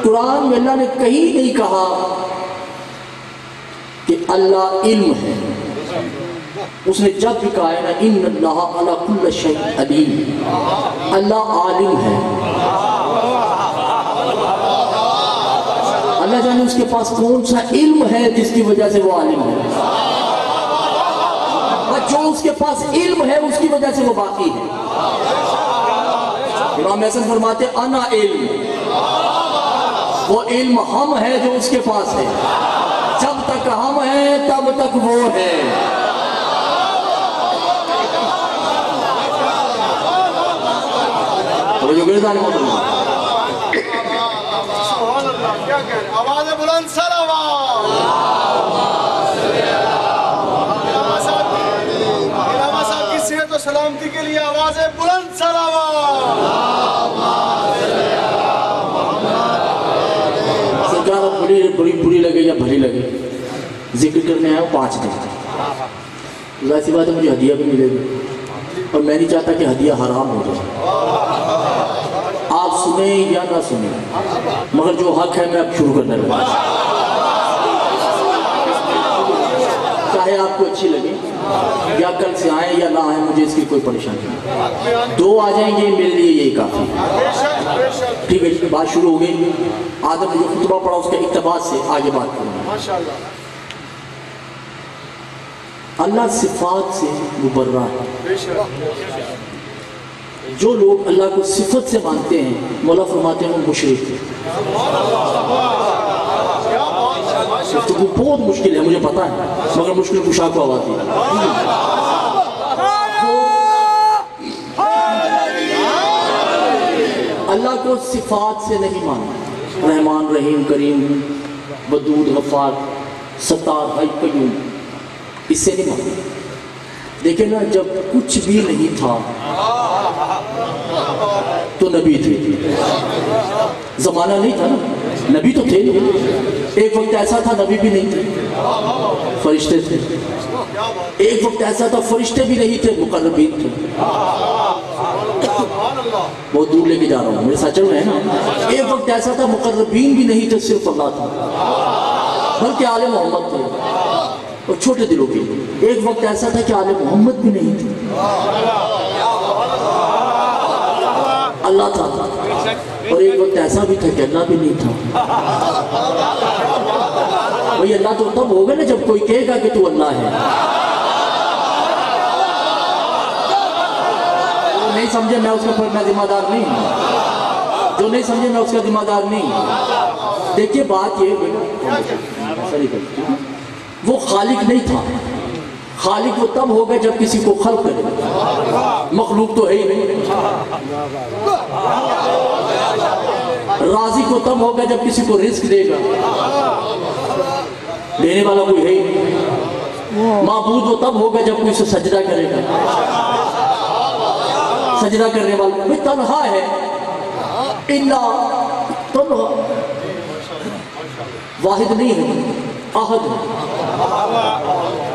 قرآن میں اللہ نے کہیں نہیں کہا کہ اللہ علم ہے. اس نے جب بھی کہا ہے نا ان اللہ علی کل شیء علیم، اللہ عالم ہے. اللہ جانے اس کے پاس کون سا علم ہے جس کی وجہ سے وہ عالم ہے، اور جو اس کے پاس علم ہے اس کی وجہ سے وہ باقی ہے. امام حسن فرماتے انا علم، وہ علم ہم ہے جو اس کے پاس ہے. جب تک ہم ہیں تب تک وہ ہے. آواز بلند سلام. علامہ صاحب کی صحت و سلامتی کے لیے آواز بلند سلام. سرکار بری لگے یا بھری لگے، ذکر کرنے آیا ہوں 5 دن. ظاہر سی بات ہے مجھے ہدیہ بھی ملے گی، اور میں نہیں چاہتا کہ ہدیہ حرام ہو جائے. آپ سنیں یا نہ سنیں، مگر جو حق ہے میں اب شروع کرنے لگا. چاہے آپ کو اچھی لگے یا کل سے آئیں یا نہ آئیں، مجھے اس کی کوئی پریشانی نہیں. 2 آ جائیں گے میرے لیے یہی کافی. ٹھیک ہے جی، بات شروع ہو گئی. آدم نے جو خطبہ پڑھا اس کے اقتباس سے آگے بات کریں. اللہ صفات سے مبرہ ہے. جو لوگ اللہ کو صفت سے مانتے ہیں مولا فرماتے ہیں وہ مشرک ہیں. تو وہ بہت مشکل ہے، مجھے پتا ہے، مگر مشکل کشا کو آواز دی. اللہ کو صفات سے نہیں ماننا، رحمان رحیم کریم ودود غفار ستار حی قیوم، اس سے نہیں ماننا. دیکھیں نا، جب کچھ بھی نہیں تھا تو نبی تھے. زمانہ نہیں تھا نا، نبی تو تھے. ایک وقت ایسا تھا نبی بھی نہیں تھے، فرشتے تھے. ایک وقت ایسا تھا فرشتے بھی نہیں تھے، مقربین تھے. بہت دور لے کے جا رہا ہوں، میرے ساتھ چل رہے ہیں نا. ایک وقت ایسا تھا مقربین بھی نہیں تھے، صرف اللہ تھا، بلکہ آل محمد تھے اور چھوٹے دلوں کے. ایک وقت ایسا تھا کہ آل محمد بھی نہیں تھے، اللہ تھا. اور ایک وقت ایسا بھی تھا کہ اللہ بھی نہیں تھا. وہی اللہ تو تب ہوگا نا جب کوئی کہے گا کہ تو اللہ ہے. جو نہیں سمجھے میں اس کے پر میں ذمہ دار نہیں ہوں، جو نہیں سمجھے میں اس کا ذمہ دار نہیں ہوں. دیکھیے بات یہ وہ خالق نہیں تھا. خالق وہ تب ہوگا جب کسی کو خلق کرے. مخلوق تو ہے ہی نہیں. رازق وہ تب ہوگا جب کسی کو رزق دے گا. دینے والا کوئی ہے ہی نہیں. معبود وہ تب ہوگا جب کوئی اسے سجدہ کرے گا. سجدہ کرنے والا کوئی تنہا ہے، اللہ تنہا، واحد نہیں ہے، احد ہے.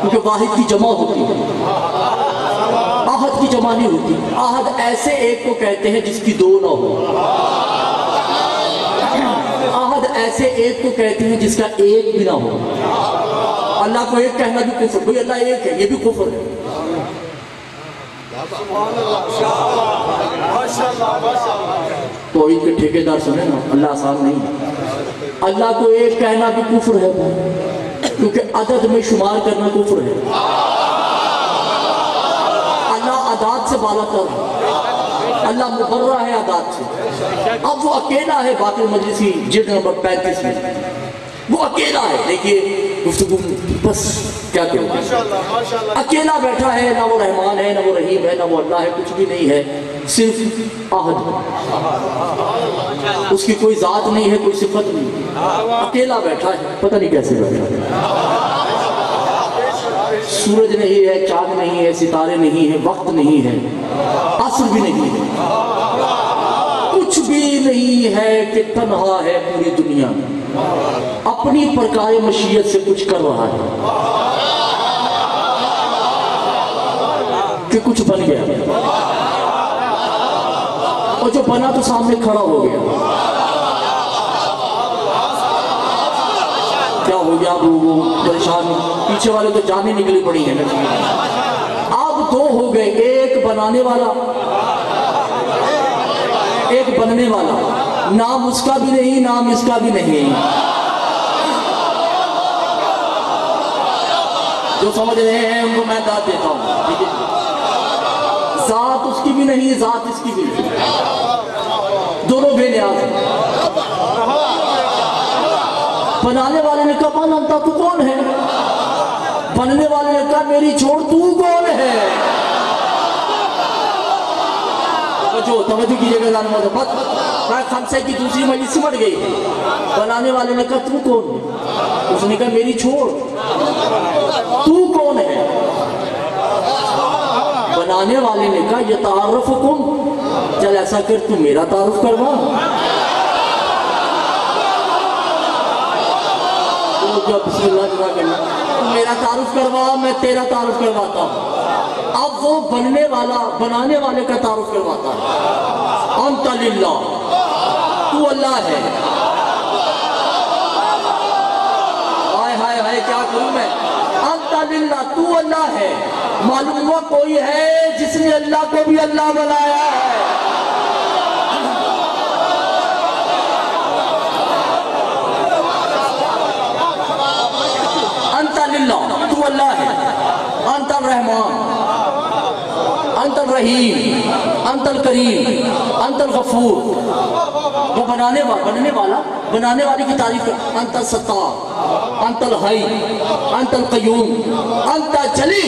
کیونکہ واحد کی جمع ہوتی ہے، احد کی جمع نہیں ہوتی. احد ایسے ایک کو کہتے ہیں جس کی 2 نہ ہو. احد ایسے ایک کو کہتے ہیں جس کا ایک بھی نہ ہو. اللہ کو ایک کہنا بھی کفر. بھئی اللہ ایک ہے، یہ بھی کفر ہے. توحید کے ٹھیکیدار سنیں نا، اللہ آسان نہیں. اللہ کو ایک کہنا بھی کفر ہے، کیونکہ عدد میں شمار کرنا کفر ہے. اللہ عداد سے بالا تر ہے، اللہ مبرہ ہے عداد سے. اب وہ اکیلا ہے. باقر مجلسی جلد نمبر 35 میں وہ اکیلا ہے. دیکھیے گفتگو بس کیا کروں، اکیلا بیٹھا ہے. نہ وہ رحمان ہے، نہ وہ رحیم ہے، نہ وہ اللہ ہے، کچھ بھی نہیں ہے، صرف احد. اس کی کوئی ذات نہیں ہے، کوئی صفت نہیں. اکیلا بیٹھا ہے، پتہ نہیں کیسے بیٹھا ہے. سورج نہیں ہے، چاند نہیں ہے، ستارے نہیں ہیں، وقت نہیں ہے، عصر بھی نہیں ہے، کچھ بھی نہیں ہے کہ تنہا ہے پوری دنیا میں. اپنی پرکار مشیت سے کچھ کر رہا ہے کہ کچھ بن گیا، اور جو بنا تو سامنے کھڑا ہو گیا. ہو گیا، وہ پریشان پیچھے والے تو جانے نکلی پڑی ہیں نا۔ اب دو ہو گئے، ایک بنانے والا ایک بننے والا، نام اس کا بھی نہیں نام اس کا بھی نہیں۔ جو سمجھ رہے ہیں ان کو میں داد دیتا ہوں، ٹھیک ہے؟ ذات اس کی بھی نہیں، ذات اس کی بھی نہیں، دونوں بے نیاز ہیں۔ بنانے والے نے کہا من انتا، تو کون ہے؟ بننے والے نے کہا میری چھوڑ، تو کون ہے؟ توجہ کیجئے گا، خمسے کی دوسری مجلس سمٹ گئی۔ بنانے والے نے کہا تو کون ہے؟ اس نے کہا میری چھوڑ، تو کون ہے؟ بنانے والے نے کہا یہ تعارف کن، چل ایسا کر تو میرا تعارف کروا۔ بسم اللہ جزا کرنا، میرا تعارف کروا، میں تیرا تعارف کرواتا ہوں۔ اب وہ بننے والا بنانے والے کا تعارف کرواتا ہے، انت للہ، تو اللہ ہے۔ ہائے ہائے ہائے کیا کروں میں، انت للہ، تو اللہ ہے۔ معلوم ہوا کوئی ہے جس نے اللہ کو بھی اللہ بنایا ہے۔ انت للہ، تو اللہ ہے۔ انت الرحمن، انت الرحیم، انت الکریم، انت الغفور۔ وہ بنانے والے کی تعریف ہے، انت الستار، انت الحی، انت القیوم، انت جلی۔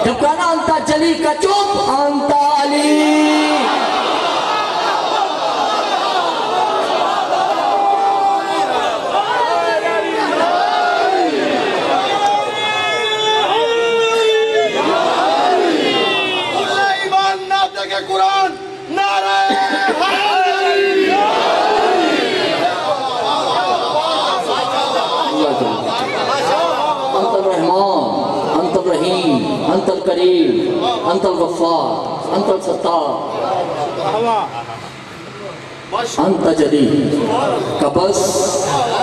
جب کہنا انت جلی کا چپ، انت علی۔ قرآن نعرہ انت الرحمن، انت الرحیم، انت الکریم، انت الغفار، انت الستار، انت جلی کا بس،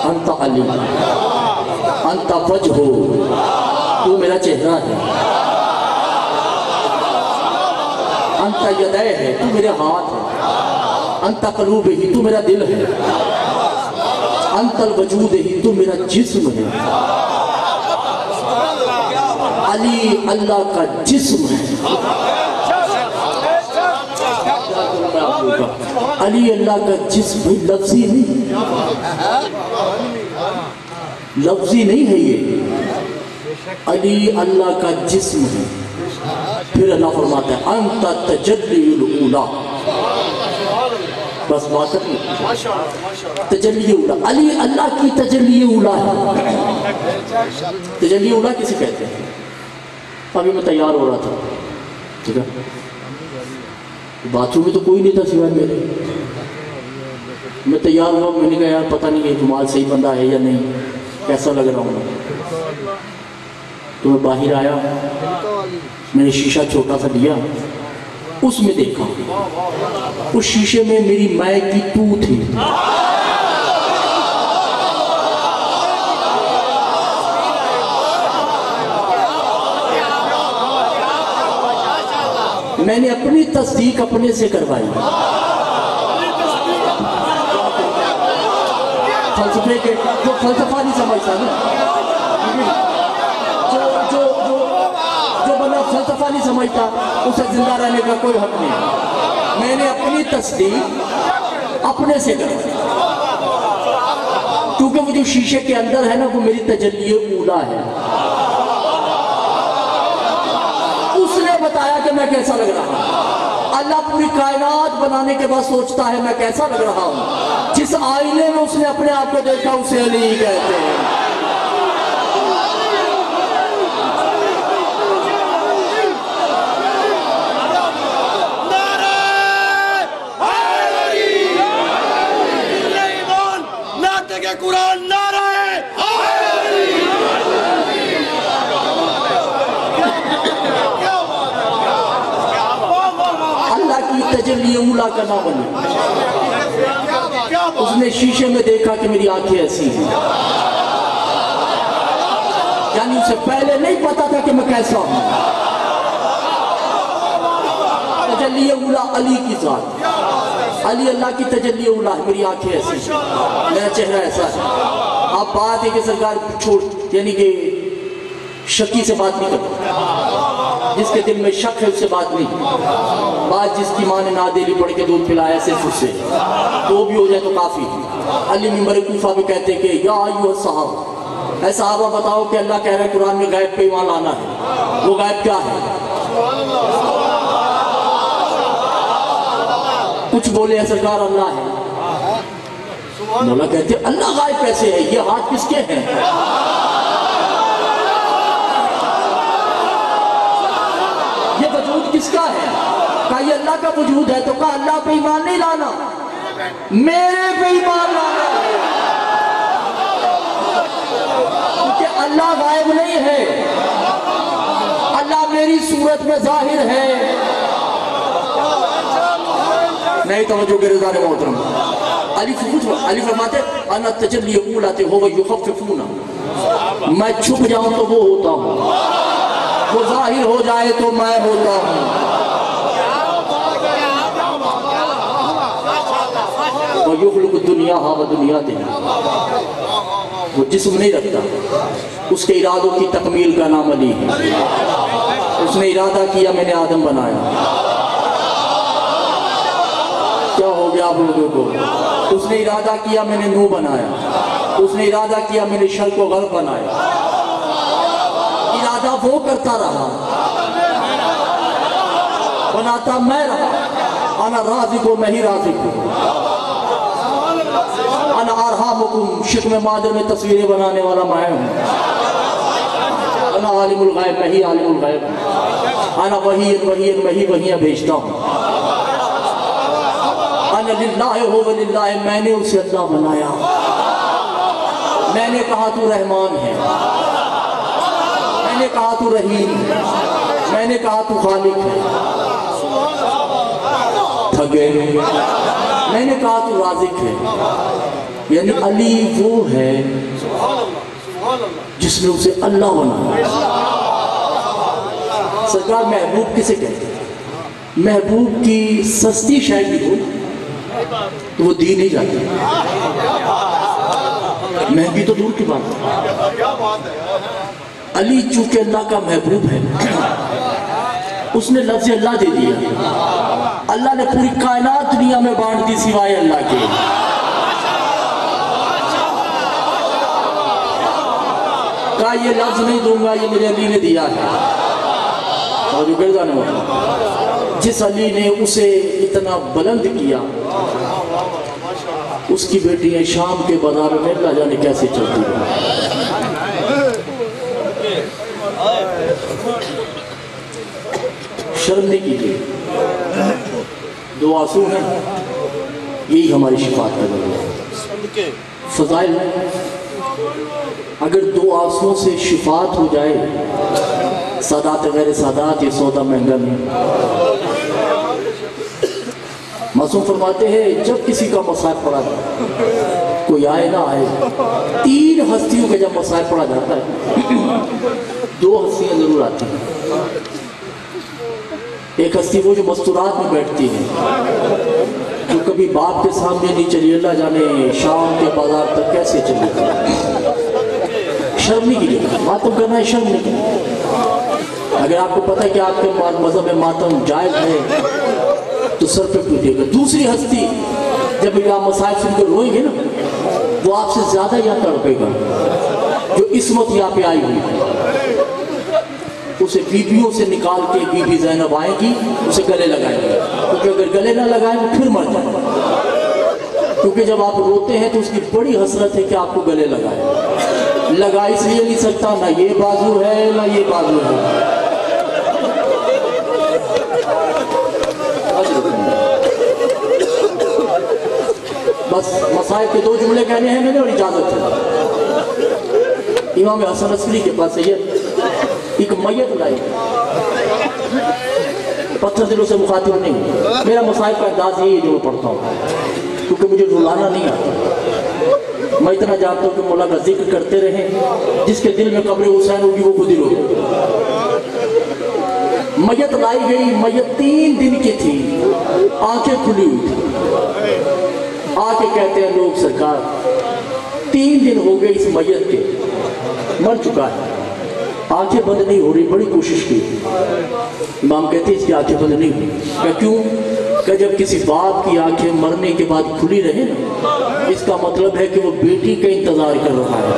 انت علی، انت وجہ، تو میرا چہرہ ہے۔ انت یدہ ہے، تو میرے ہاتھ ہے۔ انت قلوب ہی، تو میرا دل ہے۔ انت الوجود ہی، تو میرا جسم ہے۔ علی اللہ کا جسم ہے۔ علی اللہ کا جسم ہے، لفظی نہیں، لفظی نہیں ہے یہ، علی اللہ کا جسم ہے۔ پھر اللہ فرماتا ہے انت تجلی الاولا، بس بات نہیں، تجلی اولا، علی اللہ کی تجلی اولا ہے۔ تجلی اولا کسے کہتے ہیں؟ ابھی میں تیار ہو رہا تھا، ٹھیک ہے، باتوں میں تو کوئی نہیں تھا سوائے میرے۔ میں تیار ہوا، میں نے کہا یار پتہ نہیں کہ جمال صحیح بندہ ہے یا نہیں، کیسا لگ رہا ہوں۔ تو میں باہر آیا، میں نے شیشہ چھوٹا سا لیا، اس میں دیکھا، اس شیشے میں میری مائیں کی تو تھی۔ میں نے اپنی تصدیق اپنے سے کروائی۔ فلسفے کے جو فلسفہ نہیں سمجھتا نا، جو بندہ فلسفہ نہیں سمجھتا اسے زندہ رہنے کا کوئی حق نہیں۔ میں نے اپنی تصدیق اپنے سے کروائی، کیونکہ وہ جو شیشے کے اندر ہے نا وہ میری تجلی اولا ہے۔ اس نے بتایا کہ میں کیسا لگ رہا ہوں۔ اللہ پوری کائنات بنانے کے بعد سوچتا ہے میں کیسا لگ رہا ہوں۔ جس آئینے میں اس نے اپنے آپ کو دیکھا اسے علی کہتے ہیں۔ قرآن نعرہ اللہ کی تجلی اولا کا نام بنے۔ اس نے شیشے میں دیکھا کہ میری آنکھیں ایسی ہیں، یعنی اسے پہلے نہیں پتا تھا کہ میں کیسا ہوں. تجلی اولا علی کی ذات. علی اللہ کی تجلی اولا ہے. میری آنکھیں ایسی ہیں, میرا چہرہ ایسا ہے. آپ بات ہے کہ سرکار چھوڑ, یعنی کہ شکی سے بات نہیں کرتا. جس کے دل میں شک ہے اس سے بات نہیں. بات جس کی ماں نے نادیلی پڑھ کے دودھ پلایا صرف اس سے, تو بھی ہو جائے تو کافی. علی منبر کوفہ میں کہتے کہ یا ایھا الصحابہ, اے صحابہ بتاؤ کہ اللہ کہہ رہا ہے قرآن میں غیب پہ ایمان لانا ہے. وہ غیب کیا ہے؟ کچھ بولے ہیں سرکار اللہ ہے. مولا کہتے ہیں اللہ غائب کیسے ہے؟ یہ ہاتھ کس کے ہیں؟ یہ وجود کس کا ہے؟ کہا یہ اللہ کا وجود ہے. تو کہا اللہ پہ ایمان نہیں لانا, میرے پہ ایمان لانا ہے. کیونکہ اللہ غائب نہیں ہے, اللہ میری صورت میں ظاہر ہے. نہیں توجہ کے رضا محترم. علی فرماتے انا تجلی اولاتے ہو یخففون, میں چھپ جاؤں تو وہ ہوتا ہوں, وہ ظاہر ہو جائے تو میں ہوتا ہوں. وَيُخْلُقُ الدُّنْيَا ہَا وَدُنْيَاتِهَا, وہ جسم نہیں رکھتا, اس کے ارادوں کی تکمیل کا نام علی ہے. اس نے ارادہ کیا میں نے آدم بنایا. کیا ہو گیا آپ لوگوں کو؟ اس نے ارادہ کیا میں نے نوح بنایا. اس نے ارادہ کیا میں نے شرق و غرب بنایا. ارادہ وہ کرتا رہا, بناتا میں رہا. انا رازق و میں ہی رازق ہوں. انا ارحامکم, شکم مادر میں تصویریں بنانے والا میں ہوں. انا عالم الغیب, میں ہی عالم الغیب ہوں. انا وحی میں ہی وحیاں بھیجتا ہوں. انا للہ ہو وللہ, میں نے اسے اللہ بنایا. میں نے کہا تو رحمان ہے, میں نے کہا تو رحیم ہے, میں نے کہا تو خالق ہے. تھگے میں نے کہا تو رازق ہے. یعنی علی وہ ہے جس نے اسے اللہ بنایا. سرکار محبوب کسے کہتے ہیں؟ محبوب کی سستی شاعری ہو تو وہ دی نہیں جاتی, مہنگی تو دور کی بات ہے. علی چونکہ اللہ کا محبوب ہے, اس نے لفظ اللہ دے دیا. اللہ نے پوری کائنات دنیا میں بانٹ دی سوائے اللہ کے. کہا یہ لفظ نہیں دوں گا, یہ میرے علی نے دیا ہے. اور جو گردہ نے جس علی نے اسے اتنا بلند کیا, اس کی بیٹیاں شام کے بازار میں اللہ جانے کیسے چلتی ہیں. شرم نہیں کیجیے, دو آنسو ہیں, یہی ہماری شفاعت کا ذریعہ ہے. فضائل اگر دو آنسوں سے شفاعت ہو جائے, سادات غیر سادات یہ سودا مہنگا نہیں. معصوم فرماتے ہیں جب کسی کا مصائب پڑا تھا, کوئی آئے نہ آئے, 3 ہستیوں کا جب مصائب پڑا جاتا ہے, 2 ہستیاں ضرور آتی ہیں. ایک ہستی وہ جو مستورات میں بیٹھتی ہے, جو کبھی باپ کے سامنے نہیں چلی, اللہ جانے شام کے بازار تک کیسے چلی. شرم نہیں کی, ماتم کرنا ہے, شرم نہیں کی. اگر آپ کو پتہ ہے کہ آپ کے مذہب میں ماتم جائز ہے تو سر پہ ٹوٹے گا. دوسری ہستی جب آپ مصائب سن کر روئیں گے نا, وہ آپ سے زیادہ یہاں تڑپے گا. جو عصمت یہاں پہ آئی ہوئی ہے, اسے بیویوں سے نکال کے بی بی زینب آئے گی, اسے گلے لگائیں گے. کیونکہ اگر گلے نہ لگائیں وہ پھر مر جائیں. کیونکہ جب آپ روتے ہیں تو اس کی بڑی حسرت ہے کہ آپ کو گلے لگائے. لگا اس لیے نہیں سکتا, نہ یہ بازو ہے نہ یہ بازو ہے. بس مسائل کے 2 جملے کہنے ہیں میں نے, اور اجازت ہے. امام حسن عسکری کے پاس ایک میت لائی, پتھر دلوں سے مخاطب نہیں. میرا مسائل کا انداز یہی ہے جو میں پڑھتا ہوں, کیونکہ مجھے رلانا نہیں آتا. میں اتنا جانتا ہوں کہ مولا کا ذکر کرتے رہیں، جس کے دل میں قبر حسین ہوگی وہ خود دل ہوگی۔ میت لائی گئی، میت 3 دن کی تھی، آنکھیں کھلی ہوئی تھی۔ آ کے کہتے ہیں لوگ سرکار 3 دن ہو گئے اس میت کے، مر چکا ہے، آنکھیں بند نہیں ہو رہی، بڑی کوشش کی۔ امام کہتے ہیں اس کی آنکھیں بند نہیں ہوئی۔ کہ کیوں؟ کہ جب کسی باپ کی آنکھیں مرنے کے بعد کھلی رہے نا، اس کا مطلب ہے کہ وہ بیٹی کا انتظار کر رہا ہے۔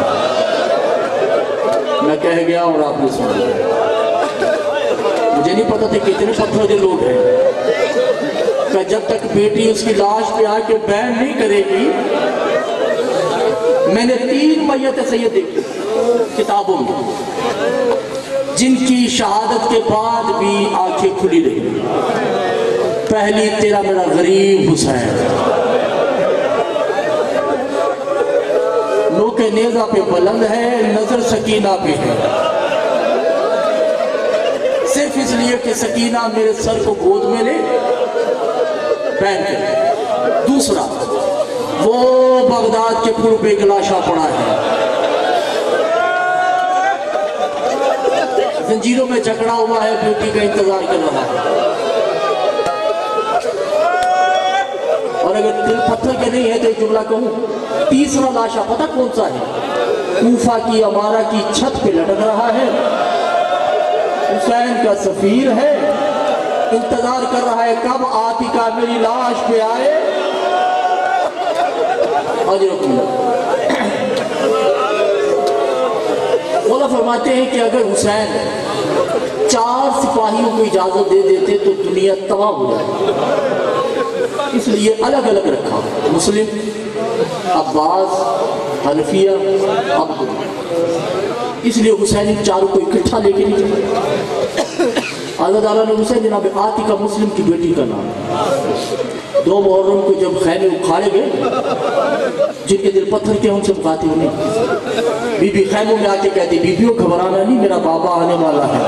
میں کہہ گیا اور آپ نے سنا، مجھے نہیں پتا تھا کہ اتنے پتھر دل لوگ ہیں کہ جب تک بیٹی اس کی لاش پہ آ کے بیان نہیں کرے گی۔ میں نے 3 میت سید دیکھی کتابوں میں، جن کی شہادت کے بعد بھی آنکھیں کھلی رہی۔ پہلی تیرا میرا غریب حسین، نوک نیزہ پہ بلند ہے، نظر سکینہ پہ ہے، صرف اس لیے کہ سکینہ میرے سر کو گود میں لے پہن کے۔ دوسرا، وہ بغداد کے پھول پہ گلاشا پڑا ہے، زنجیروں میں جکڑا ہوا ہے، بیٹی کا انتظار کر رہا ہے۔ اور اگر دل پتھر کے نہیں ہے تو ایک جملہ کہوں، تیسرا لاشا پتہ کون سا ہے؟ کوفہ کی عمارہ کی چھت پہ لٹک رہا ہے، حسین کا سفیر ہے، انتظار کر رہا ہے کب عاتقہ میری لاش پہ آئے۔ مولا فرماتے ہیں کہ اگر حسین 4 سپاہیوں کو اجازت دے دیتے تو دنیا تباہ ہو جائے، اس لیے الگ الگ رکھا، مسلم، عباس، حنفیہ، عبداللہ۔ اس لیے حسین ان چاروں کو اکٹھا لے کے نہیں چلے۔ حضرت اعلیٰ نے حسین جناب عاتقہ مسلم کی بیٹی کا نام۔ 2 محرم کو جب خیمے اکھاڑے گئے، جن کے دل پتھر کے ان سے مقاطع نہیں، بی بی خیموں میں آ کے کہتی بیبیوں گھبرانا نہیں، میرا بابا آنے والا ہے،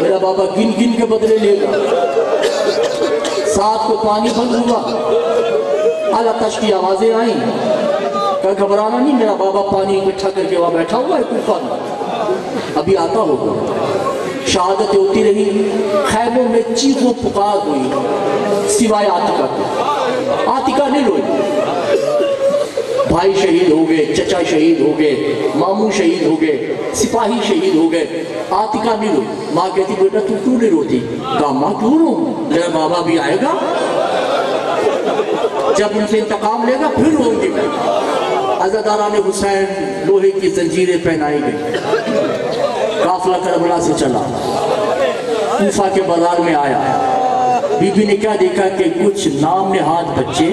میرا بابا گن گن کے بدلے لے گا۔ 7 کو پانی بند ہوا، اعلیٰ تش کی آوازیں آئیں، کہ گھبرانا نہیں، میرا بابا پانی اکٹھا کر کے وہاں بیٹھا ہوا ہے کوفہ میں، ابھی آتا ہوگا۔ شہادتیں ہوتی رہی، خیموں میں چیخ و پکار ہوئی، سوائے عاتقہ کے۔ عاتقہ نہیں روئی، بھائی شہید ہو گئے، چچا شہید ہو گئے، ماموں شہید ہو گئے، سپاہی شہید ہو گئے، عاتقہ نہیں روئی۔ ماں کہتی بیٹا تو کیوں نہیں روتی؟ کہا ماں کیوں رو، میرا بابا بھی آئے گا، جب ان سے انتقام لے گا پھر روں گی میں۔ عزادارہ نے حسین لوہے کی زنجیریں پہنائی گئی، قافلہ کربلا سے چلا، کوفہ کے بازار میں آیا۔ بی بی نے کیا دیکھا کہ کچھ نام نہاد بچے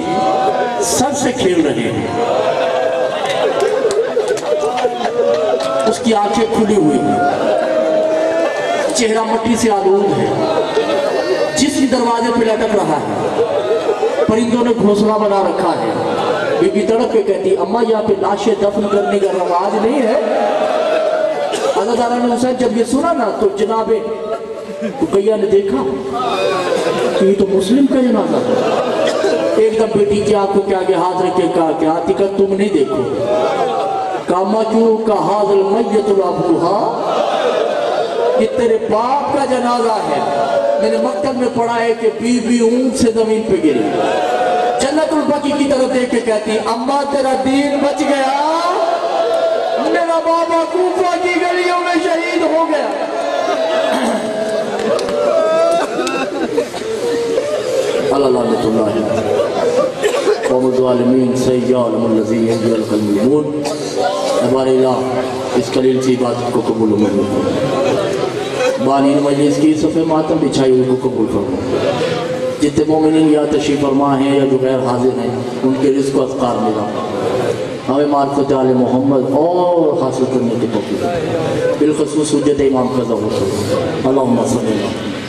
سر سے کھیل رہے ہیں، اس کی آنکھیں کھلی ہوئی ہیں، چہرہ مٹی سے آلود ہے، جسم دروازے پہ لٹک رہا ہے، پرندوں نے گھونسلہ بنا رکھا ہے۔ بی بی تڑپ کے کہتی اماں یہاں پہ لاشیں دفن کرنے کا رواج نہیں ہے۔ حضرت اعلیٰ نے حسین جب یہ سنا نا تو جناب رقیہ نے دیکھا کہ یہ تو مسلم کا جنازہ ہے۔ ایک دم بیٹی کی آنکھوں کے آگے ہاتھ رکھے کہا کہ عاتقہ تم نہیں دیکھو، کہا ماں کیوں؟ کہا حاضر میت الابوہا، یہ تیرے باپ کا جنازہ ہے۔ میں نے مکتب میں پڑھا ہے کہ بی بی اونٹ سے زمین پہ گری، جنت البقیع کی طرف دیکھ کے کہتی اماں تیرا دین بچ گیا، میرا بابا کوفہ کی گلیوں میں شہید ہو گیا۔ اللہ لعنت اللہ قوم الظالمین سیعلم الذی یحیی القلبون۔ ہمارے الہ اس قلیل سی عبادت کو قبول و منظور فرما، بانین مجلس کی صفحہ ماتم بچھائی ہوئی کو قبول فرما، جتنے مومنین یا تشریف فرما ہیں یا جو غیر حاضر ہیں ان کے رزق و اذکار ملا، ہمیں معرفت آل محمد اور حاصل کرنے کے توفیق، بالخصوص حجت امام قضا و اللہم صلی اللہ